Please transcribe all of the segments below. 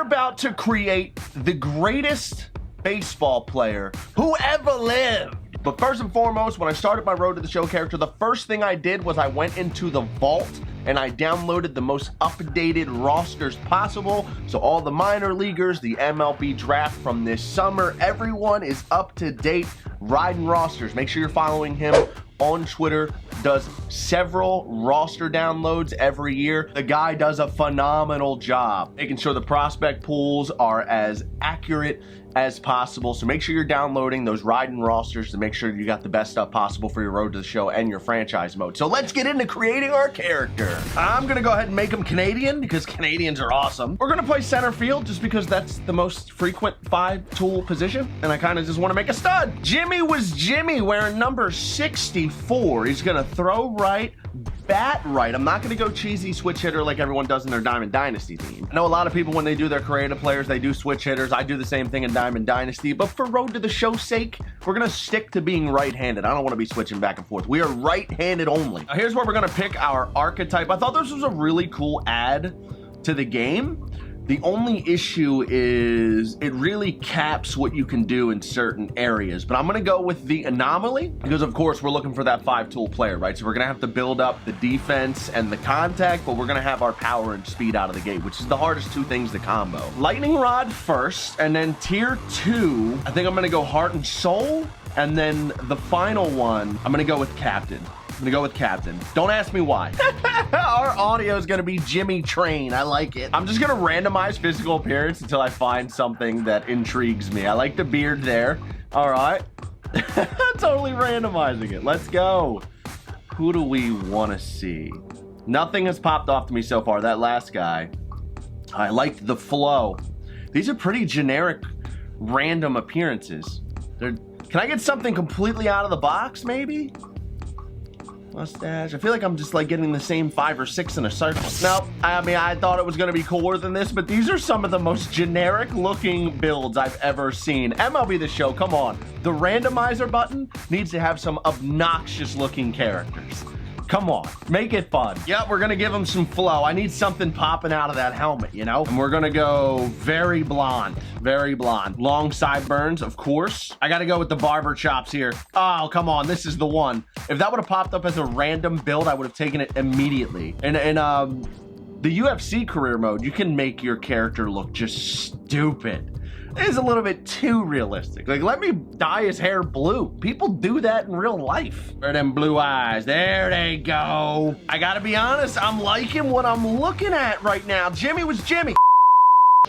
about to create the greatest baseball player who ever lived. But first and foremost, when I started my Road to the Show character, the first thing I did was I went into the vault and I downloaded the most updated rosters possible. So all the minor leaguers, the MLB draft from this summer, everyone is up to date riding rosters. Make sure you're following him on Twitter. Does several roster downloads every year. The guy does a phenomenal job making sure the prospect pools are as accurate as possible. So make sure you're downloading those riding rosters to make sure you got the best stuff possible for your Road to the Show and your franchise mode. So let's get into creating our character. I'm gonna go ahead and make him Canadian because Canadians are awesome. We're gonna play center field just because that's the most frequent 5-tool position, and I kind of just want to make a stud. Jimmy was Jimmy wearing number 64. He's gonna throw right, bat right. I'm not gonna go cheesy switch hitter like everyone does in their Diamond Dynasty team. I know a lot of people, when they do their creative players, they do switch hitters. I do the same thing in Diamond Dynasty, but for Road to the Show's sake, we're gonna stick to being right-handed. I don't want to be switching back and forth. We are right-handed only. Now, here's where we're gonna pick our archetype. I thought this was a really cool add to the game. The only issue is it really caps what you can do in certain areas, but I'm gonna go with the anomaly because of course we're looking for that 5-tool player, right? So we're gonna have to build up the defense and the contact, but we're gonna have our power and speed out of the gate, which is the hardest two things to combo. Lightning Rod first, and then tier 2, I think I'm gonna go Heart and Soul, and then the final one, I'm gonna go with Captain. I'm gonna go with Captain. Don't ask me why. Our audio is gonna be Jimmy Train. I like it. I'm just gonna randomize physical appearance until I find something that intrigues me. I like the beard there. All right. Totally randomizing it. Let's go. Who do we want to see? Nothing has popped off to me so far. That last guy. I liked the flow. These are pretty generic, random appearances. Can I get something completely out of the box, maybe? Mustache. I feel like I'm just like getting the same 5 or 6 in a circle. No, I mean, I thought it was going to be cooler than this, but these are some of the most generic looking builds I've ever seen. MLB The Show, come on. The randomizer button needs to have some obnoxious looking characters. Come on, make it fun. Yep, we're gonna give him some flow. I need something popping out of that helmet, you know? And we're gonna go very blonde, very blonde. Long sideburns, of course. I gotta go with the barber chops here. Oh, come on, this is the one. If that would have popped up as a random build, I would have taken it immediately. And the UFC career mode, you can make your character look just stupid. It's a little bit too realistic. Like, let me dye his hair blue. People do that in real life. Where are them blue eyes? There they go. I gotta be honest, I'm liking what I'm looking at right now. Jimmy was Jimmy.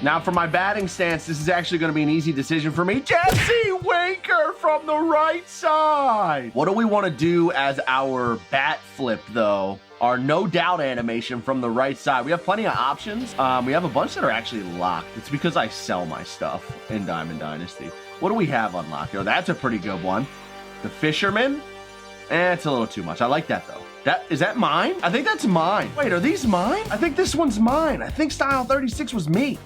Now for my batting stance, this is actually gonna be an easy decision for me. Jesse Winker from the right side. What do we wanna do as our bat flip though? Our no doubt animation from the right side. We have plenty of options. We have a bunch that are actually locked. It's because I sell my stuff in Diamond Dynasty. What do we have unlocked? Oh, that's a pretty good one. The Fisherman. It's a little too much. I like that though. Is that mine? I think that's mine. Wait, are these mine? I think this one's mine. I think Style 36 was me.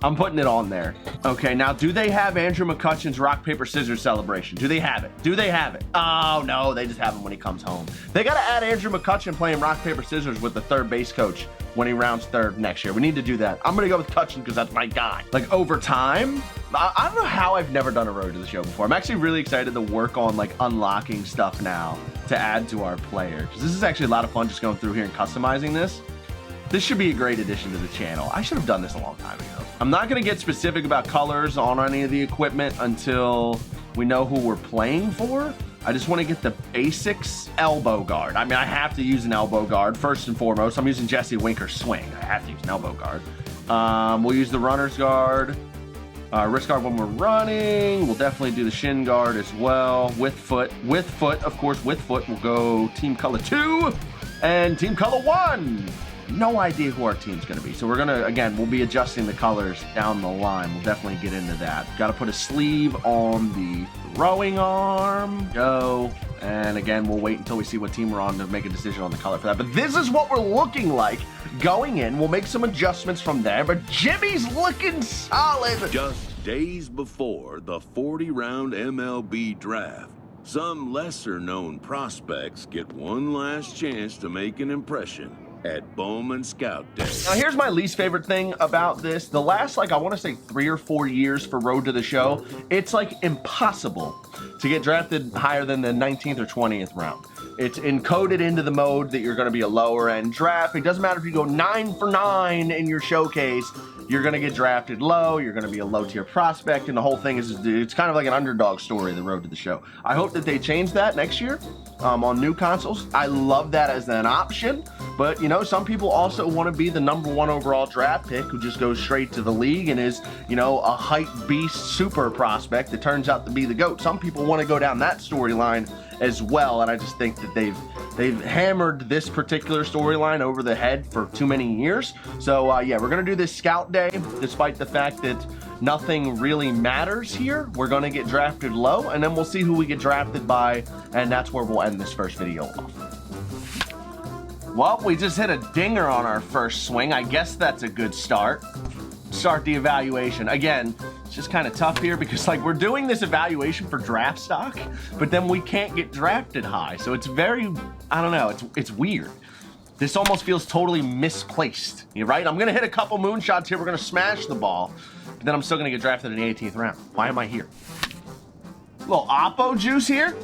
I'm putting it on there. Okay, now do they have Andrew McCutcheon's rock, paper, scissors celebration? Do they have it? Do they have it? Oh no, they just have him when he comes home. They gotta add Andrew McCutcheon playing rock, paper, scissors with the third base coach when he rounds third next year. We need to do that. I'm gonna go with Cutcheon because that's my guy. Like over time, I don't know how I've never done a Road to the Show before. I'm actually really excited to work on like unlocking stuff now to add to our player. Because this is actually a lot of fun just going through here and customizing this. This should be a great addition to the channel. I should have done this a long time ago. I'm not gonna get specific about colors on any of the equipment until we know who we're playing for. I just wanna get the basics. Elbow guard. I mean, I have to use an elbow guard first and foremost. I'm using Jesse Winker's swing. I have to use an elbow guard. We'll use the runner's guard. Wrist guard when we're running. We'll definitely do the shin guard as well. With foot, of course, with foot. We'll go team color 2 and team color 1. No idea who our team's gonna be. So we're gonna, again, we'll be adjusting the colors down the line. We'll definitely get into that. Gotta put a sleeve on the throwing arm. Go. And again, we'll wait until we see what team we're on to make a decision on the color for that. But this is what we're looking like going in. We'll make some adjustments from there, but Jimmy's looking solid. Just days before the 40-round MLB draft, some lesser-known prospects get one last chance to make an impression. at Bowman Scout Day. Now, here's my least favorite thing about this. The last, like, I want to say 3 or 4 years for Road to the Show, it's, like, impossible to get drafted higher than the 19th or 20th round. It's encoded into the mode that you're going to be a lower end draft. It doesn't matter if you go 9 for 9 in your showcase, you're going to get drafted low, you're going to be a low tier prospect, and the whole thing is, it's kind of like an underdog story, the Road to the Show. I hope that they change that next year on new consoles. I love that as an option, but you know, some people also want to be the #1 overall draft pick who just goes straight to the league and is, you know, a hype beast super prospect that turns out to be the GOAT. Some people want to go down that storyline as well, and I just think that they've hammered this particular storyline over the head for too many years. So yeah, we're gonna do this Scout Day, despite the fact that nothing really matters here. We're gonna get drafted low, and then we'll see who we get drafted by, and that's where we'll end this first video off. Well, we just hit a dinger on our first swing. I guess that's a good start. Start the evaluation. Again, it's just kind of tough here because, like, we're doing this evaluation for draft stock, but then we can't get drafted high. So it's very, I don't know, it's weird. This almost feels totally misplaced, right? I'm gonna hit a couple moonshots here. We're gonna smash the ball, but then I'm still gonna get drafted in the 18th round. Why am I here? A little Oppo juice here.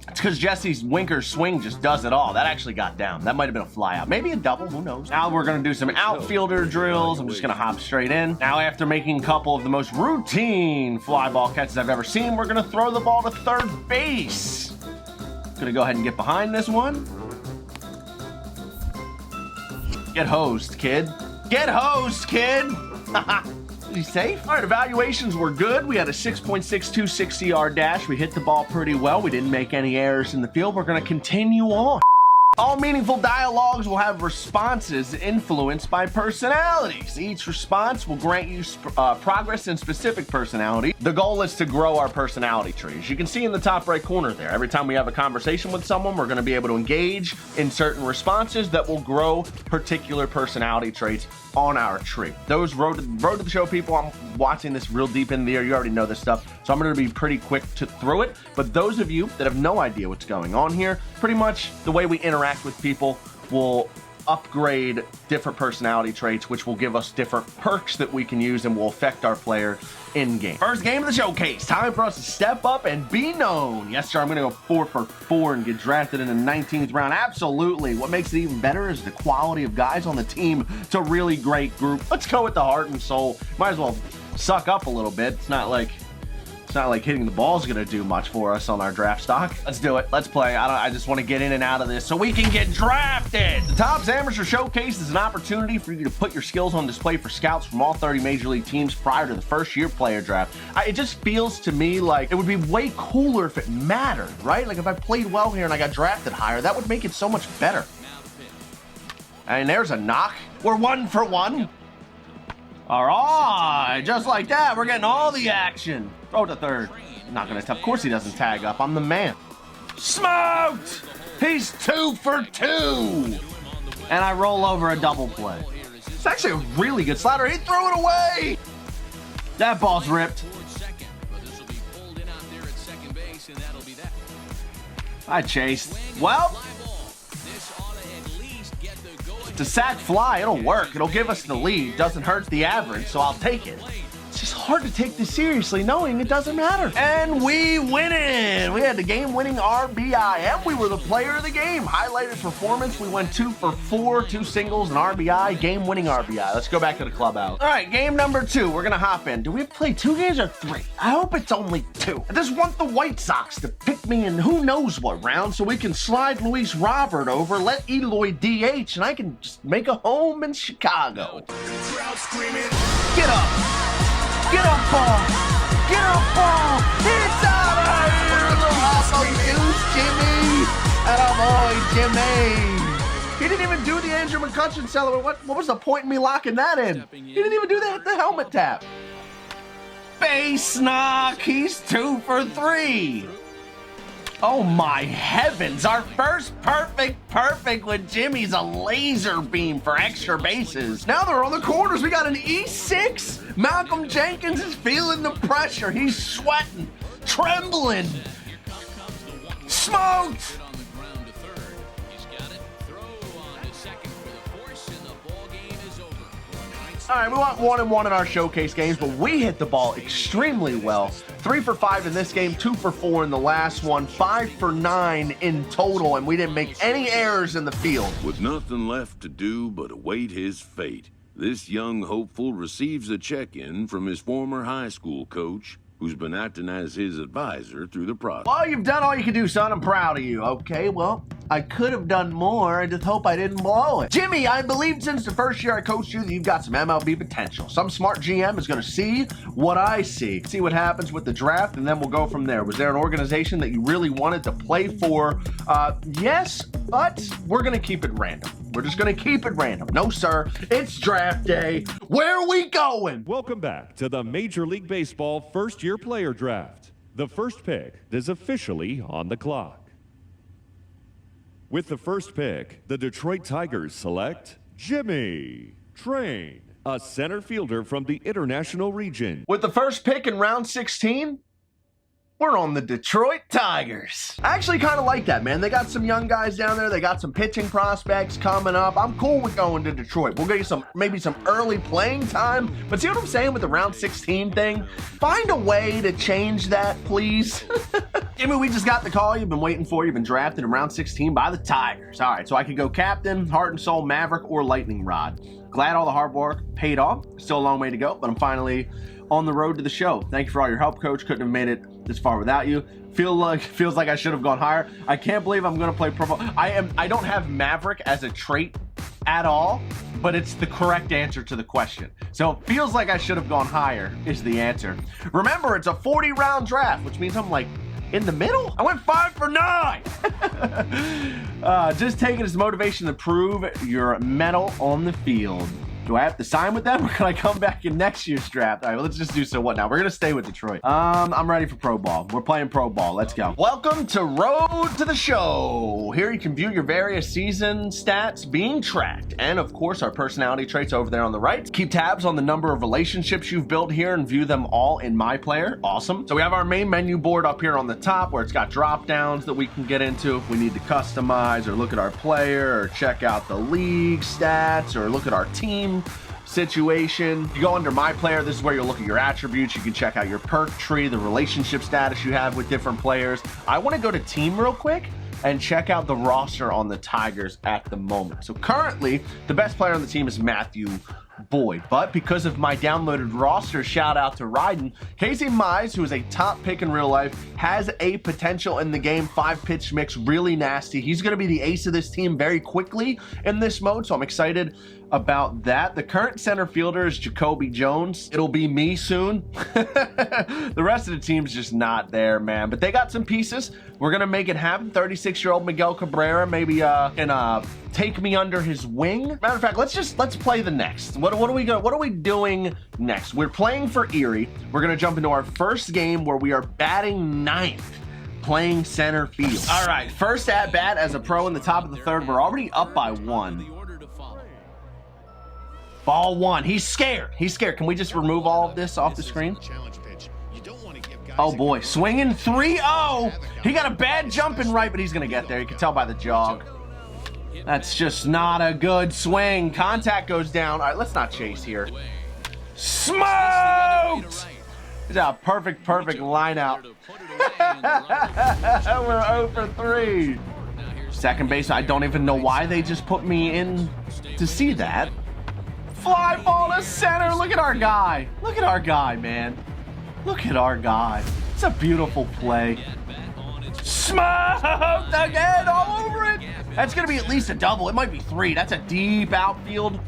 It's because Jesse's Winker's swing just does it all. That actually got down. That might have been a fly out. Maybe a double, who knows? Now we're gonna do some outfielder drills. I'm just gonna hop straight in. Now, after making a couple of the most routine fly ball catches I've ever seen, we're gonna throw the ball to third base. Gonna go ahead and get behind this one. Get hosed, kid. Get hosed, kid! Is he safe? All right, evaluations were good. We had a 6.626 CR dash. We hit the ball pretty well. We didn't make any errors in the field. We're gonna continue on. All meaningful dialogues will have responses influenced by personalities. Each response will grant you progress in specific personality. The goal is to grow our personality tree. As you can see in the top right corner there, every time we have a conversation with someone, we're gonna be able to engage in certain responses that will grow particular personality traits on our tree. Those road to the show people, I'm watching this real deep in the air. You already know this stuff, so I'm gonna be pretty quick through it. But those of you that have no idea what's going on here, pretty much the way we interact with people will upgrade different personality traits, which will give us different perks that we can use and will affect our player in game. First game of the showcase. Time for us to step up and be known. Yes, sir. I'm going to go 4 for 4 and get drafted in the 19th round. Absolutely. What makes it even better is the quality of guys on the team. It's a really great group. Let's go with the heart and soul. Might as well suck up a little bit. It's not like hitting the ball is going to do much for us on our draft stock. Let's do it. Let's play. I just want to get in and out of this so we can get drafted. The Topps Amateur Showcase is an opportunity for you to put your skills on display for scouts from all 30 Major League teams prior to the first year player draft. It just feels to me like it would be way cooler if it mattered, right? Like if I played well here and I got drafted higher, that would make it so much better. And there's a knock. We're 1 for 1. All right, just like that, we're getting all the action. Throw to third. Not gonna tell. Of course he doesn't tag up. I'm the man. Smoked! He's 2 for 2. And I roll over a double play. It's actually a really good slider. He threw it away. That ball's ripped. I chased. Well, it's a sack fly. It'll work. It'll give us the lead. Doesn't hurt the average, so I'll take it. It's just hard to take this seriously knowing it doesn't matter. And we win it. We had the game-winning RBI, and we were the player of the game. Highlighted performance, we went 2 for 4, 2 singles, and RBI, game-winning RBI. Let's go back to the clubhouse. All right, game number 2. We're going to hop in. Do we play 2 games or 3? I hope it's only 2. I just want the White Sox to pick me in who knows what round so we can slide Luis Robert over, let Eloy DH, and I can just make a home in Chicago. Crowd screaming. Get up! Get up, ball! Get up, ball! It's out of here! Little Oppo Jimmy! And Jimmy! He didn't even do the Andrew McCutcheon celebrate. What was the point in me locking that in? He didn't even do the helmet tap. Base knock! He's 2 for 3. Oh my heavens, our first perfect with Jimmy's a laser beam for extra bases. Now they're on the corners. We got an E6. Malcolm Jenkins is feeling the pressure. He's sweating, trembling. Smoked. All right, we went 1-1 in our showcase games, but we hit the ball extremely well. 3 for 5 in this game, 2 for 4 in the last one, 5 for 9 in total, and we didn't make any errors in the field. With nothing left to do but await his fate, this young hopeful receives a check-in from his former high school coach, who's been acting as his advisor through the process. Well, you've done all you can do, son. I'm proud of you. Okay, well, I could have done more. I just hope I didn't blow it. Jimmy, I believed since the first year I coached you that you've got some MLB potential. Some smart GM is going to see what I see what happens with the draft, and then we'll go from there. Was there an organization that you really wanted to play for? Yes, but we're going to keep it random. We're just going to keep it random. No, sir. It's draft day. Where are we going? Welcome back to the Major League Baseball first-year player draft. The first pick is officially on the clock. With the first pick, the Detroit Tigers select Jimmy Train, a center fielder from the International region. With the first pick in round 16, we're on the Detroit Tigers. I actually kind of like that, man. They got some young guys down there. They got some pitching prospects coming up. I'm cool with going to Detroit. We'll get you maybe some early playing time. But see what I'm saying with the round 16 thing? Find a way to change that, please. Jimmy, we just got the call you've been waiting for. You've been drafted in round 16 by the Tigers. All right, so I could go captain, heart and soul, maverick, or lightning rod. Glad all the hard work paid off. Still a long way to go, but I'm finally on the road to the show. Thank you for all your help, coach. Couldn't have made it this far without you. Feels like I should have gone higher. I can't believe I'm gonna play pro. I don't have Maverick as a trait at all, but it's the correct answer to the question. So it feels like I should have gone higher is the answer. Remember, it's a 40-round draft, which means I'm like in the middle. I went 5 for 9. Just take it as motivation to prove your mettle on the field. Do I have to sign with them, or can I come back in next year's draft? All right, well, let's just do so what now? We're going to stay with Detroit. I'm ready for pro ball. We're playing pro ball. Let's go. Welcome to Road to the Show. Here you can view your various season stats being tracked. And, of course, our personality traits over there on the right. Keep tabs on the number of relationships you've built here and view them all in My Player. Awesome. So we have our main menu board up here on the top where it's got drop downs that we can get into if we need to customize or look at our player or check out the league stats or look at our team situation. If you go under My Player, this is where you'll look at your attributes. You can check out your perk tree, the relationship status you have with different players. I want to go to team real quick and check out the roster on the Tigers at the moment. So currently, the best player on the team is Matthew Boyd, but because of my downloaded roster, shout out to Ryden, Casey Mize, who is a top pick in real life, has a potential in the game. 5-pitch mix, really nasty. He's going to be the ace of this team very quickly in this mode, so I'm excited about that. The current center fielder is Jacoby Jones. It'll be me soon. The rest of the team's just not there, man, but they got some pieces. We're going to make it happen. 36-year-old Miguel Cabrera maybe can take me under his wing. Matter of fact, let's play the next. What are we doing next? We're playing for Erie. We're gonna jump into our first game where we are batting 9th, playing center field. All right, first at bat as a pro in the top of the 3rd. We're already up by 1. Ball 1. He's scared. Can we just remove all of this off the screen? Oh boy, swinging 3-0. He got a bad jump in right, but he's gonna get there. You can tell by the jog. That's just not a good swing. Contact goes down. All right, let's not chase here. Smoked! It's a perfect line out. We're 0 for 3. Second base, I don't even know why they just put me in to see that. Fly ball to center. Look at our guy. Look at our guy, man. Look at our guy. It's a beautiful play. Smoked again, all over it. That's going to be at least a double. It might be 3. That's a deep outfield.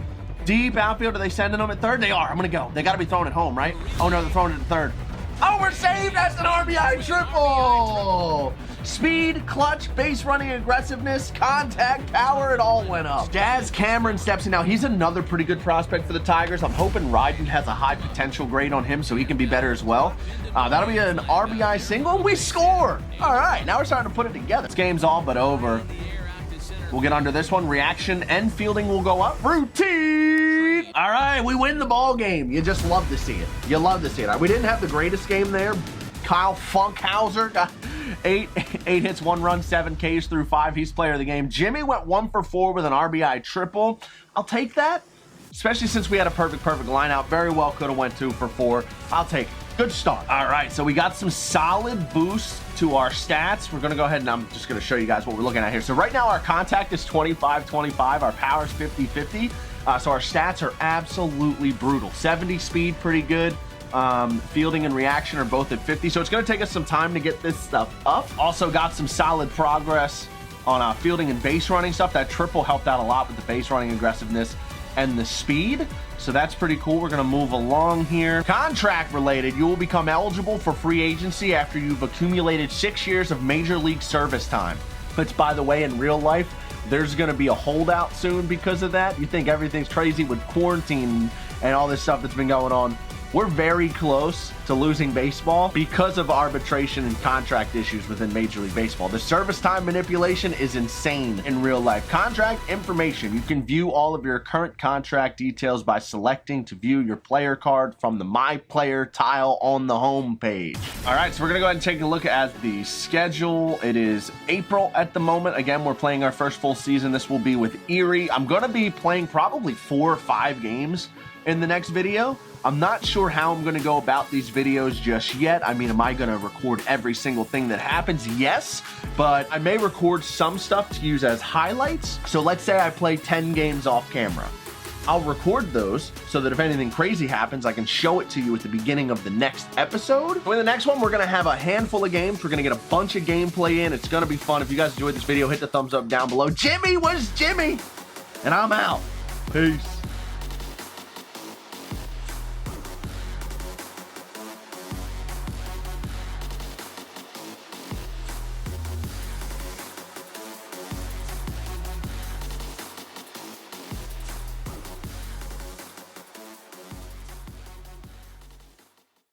Deep outfield. Are they sending them at 3rd? They are. I'm going to go. They got to be throwing it home, right? Oh, no, they're throwing it at 3rd. Oh, we're saved. That's an RBI triple. Speed, clutch, base running aggressiveness, contact, power, it all went up. Jazz Cameron steps in now. He's another pretty good prospect for the Tigers. I'm hoping Ryden has a high potential grade on him so he can be better as well. That'll be an RBI single, and we score. All right, now we're starting to put it together. This game's all but over. We'll get under this one. Reaction and fielding will go up. Routine. All right, we win the ball game. You just love to see it. You love to see it. We didn't have the greatest game there. Kyle Funkhauser got 8 hits, 1 run, 7 Ks through 5. He's player of the game. Jimmy went 1 for 4 with an RBI triple. I'll take that. especially since we had a perfect line out. Very well could have went 2 for 4. I'll take it. Good start. All right, so we got some solid boosts to our stats. We're gonna go ahead and I'm just gonna show you guys what we're looking at here. So right now our contact is 25-25, our power is 50-50. So our stats are absolutely brutal. 70 speed, pretty good. Fielding and reaction are both at 50. So it's gonna take us some time to get this stuff up. Also got some solid progress on fielding and base running stuff. That triple helped out a lot with the base running aggressiveness and the speed. So that's pretty cool. We're gonna move along here. Contract related, you will become eligible for free agency after you've accumulated 6 years of major league service time. Which, by the way, in real life, there's gonna be a holdout soon because of that. You think everything's crazy with quarantine and all this stuff that's been going on. We're very close to losing baseball because of arbitration and contract issues within Major League Baseball. The service time manipulation is insane in real life. Contract information. You can view all of your current contract details by selecting to view your player card from the My Player tile on the home page. All right, so we're gonna go ahead and take a look at the schedule. It is April at the moment. Again, we're playing our first full season. This will be with Erie. I'm gonna be playing probably 4 or 5 games in the next video. I'm not sure how I'm going to go about these videos just yet. I mean, am I going to record every single thing that happens? Yes, but I may record some stuff to use as highlights. So let's say I play 10 games off camera. I'll record those so that if anything crazy happens, I can show it to you at the beginning of the next episode. So in the next one, we're gonna have a handful of games. We're gonna get a bunch of gameplay in. It's gonna be fun. If you guys enjoyed this video, hit the thumbs up down below. Jimmy was Jimmy, and I'm out. Peace.